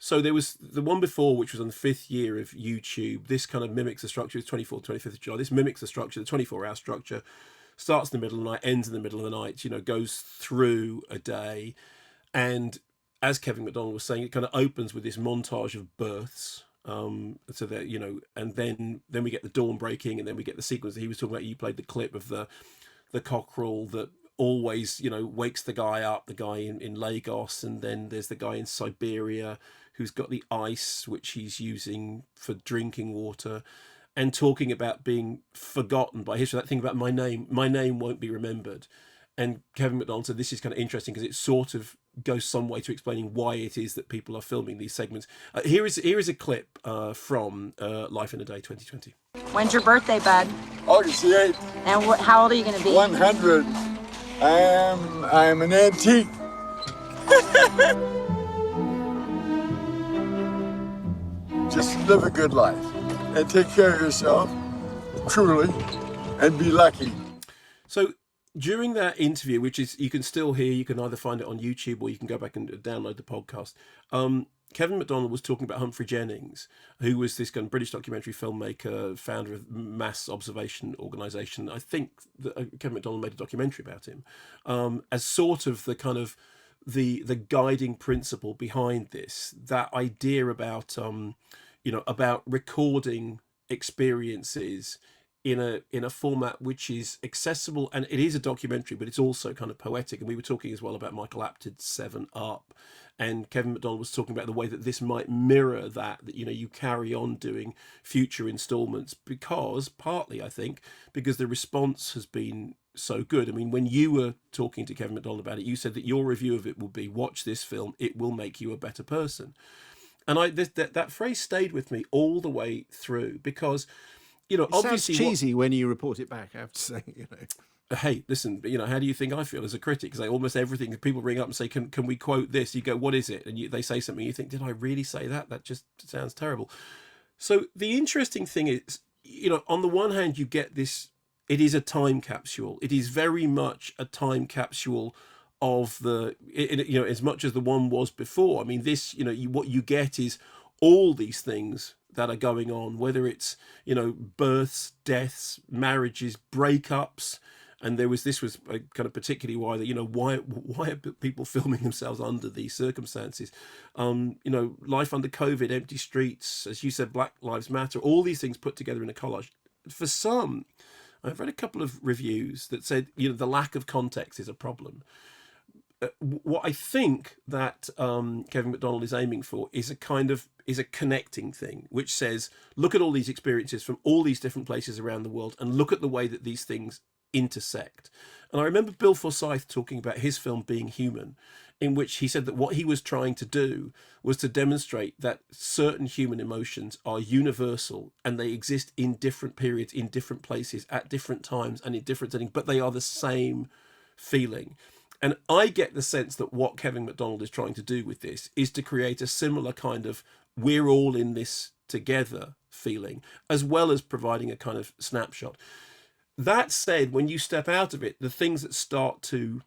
So there was the one before, which was on the 5th year of YouTube. This kind of mimics the structure. It's 24th, 25th of July. This mimics the structure, the 24-hour structure. Starts in the middle of the night, ends in the middle of the night, goes through a day. And as Kevin McDonald was saying, it kind of opens with this montage of births. So that, and then we get the dawn breaking, and then we get the sequence that he was talking about. You played the clip of the cockerel that always, wakes the guy up, the guy in Lagos, and then there's the guy in Siberia who's got the ice, which he's using for drinking water, and talking about being forgotten by history. That thing about my name won't be remembered. And Kevin McDonald said this is kind of interesting because it sort of goes some way to explaining why it is that people are filming these segments. Here is a clip from Life in a Day 2020. When's your birthday, bud? August the 8th. And how old are you going to be? 100. I am an antique. Just live a good life and take care of yourself, truly, and be lucky. So during that interview, which is you can still hear, you can either find it on YouTube or you can go back and download the podcast. Kevin McDonald was talking about Humphrey Jennings, who was this kind of British documentary filmmaker, founder of Mass Observation Organisation. I think that Kevin McDonald made a documentary about him as sort of the kind of the guiding principle behind this. That idea about about recording experiences in a format which is accessible, and it is a documentary, but it's also kind of poetic. And we were talking as well about Michael Apted's 7 Up, and Kevin McDonald was talking about the way that this might mirror that you carry on doing future installments, because partly I think because the response has been so good. I mean, when you were talking to Kevin McDonald about it, you said that your review of it will be, watch this film, it will make you a better person. And that phrase stayed with me all the way through, because it obviously sounds cheesy when you report it back, I have to say. Hey, listen, how do you think I feel as a critic? Because almost everything, people ring up and say, can we quote this? You go, what is it? And they say something, you think, did I really say that? That just sounds terrible. So the interesting thing is, on the one hand, you get this, it is a time capsule. It is very much a time capsule of as much as the one was before. I mean, this, what you get is all these things that are going on, whether it's, births, deaths, marriages, breakups. And this was kind of particularly why are people filming themselves under these circumstances? Life under COVID, empty streets, as you said, Black Lives Matter, all these things put together in a collage. For some, I've read a couple of reviews that said, the lack of context is a problem. What I think that Kevin McDonald is aiming for is a connecting thing, which says, look at all these experiences from all these different places around the world and look at the way that these things intersect. And I remember Bill Forsyth talking about his film Being Human, in which he said that what he was trying to do was to demonstrate that certain human emotions are universal and they exist in different periods, in different places, at different times and in different settings, but they are the same feeling. And I get the sense that what Kevin McDonald is trying to do with this is to create a similar kind of we're all in this together feeling, as well as providing a kind of snapshot. That said, when you step out of it, the things that start to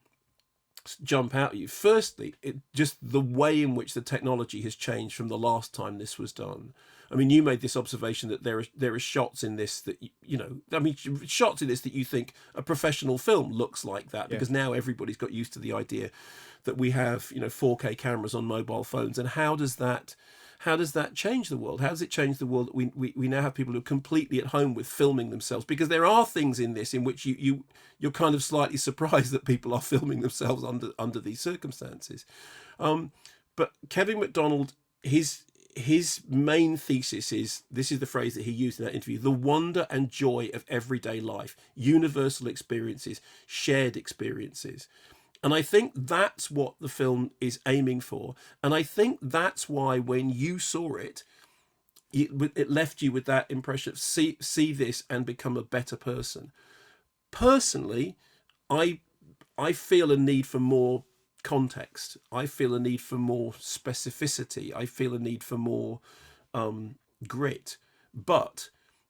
jump out at you, firstly, just the way in which the technology has changed from the last time this was done. I mean, you made this observation that there are shots in this that, shots in this that you think a professional film looks like that, because now everybody's got used to the idea that we have, 4K cameras on mobile phones. And how does that change the world? How does it change the world that we now have people who are completely at home with filming themselves? Because there are things in this in which you're kind of slightly surprised that people are filming themselves under these circumstances. But Kevin McDonald, his main thesis is, this is the phrase that he used in that interview, the wonder and joy of everyday life, universal experiences, shared experiences. And I think that's what the film is aiming for. And I think that's why when you saw it, it left you with that impression of see this and become a better person. Personally, I feel a need for more context. I feel a need for more specificity. I feel a need for more grit. But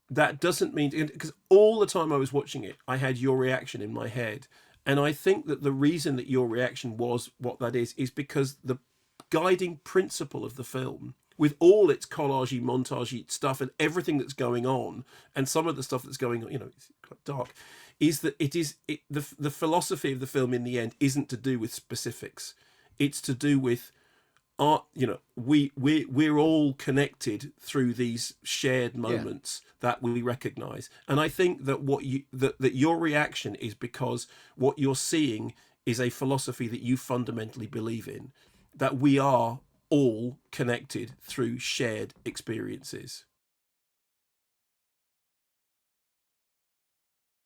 that doesn't mean, because all the time I was watching it, I had your reaction in my head. And I think that the reason that your reaction was what that is because guiding principle of the film, with all its collagey, montagey stuff and everything that's going on, and some of the stuff that's going on, it's quite dark, is that the philosophy of the film in the end isn't to do with specifics. It's to do with art. We're all connected through these shared moments that we recognize. And I think that that your reaction is because what you're seeing is a philosophy that you fundamentally believe in, that we are all connected through shared experiences.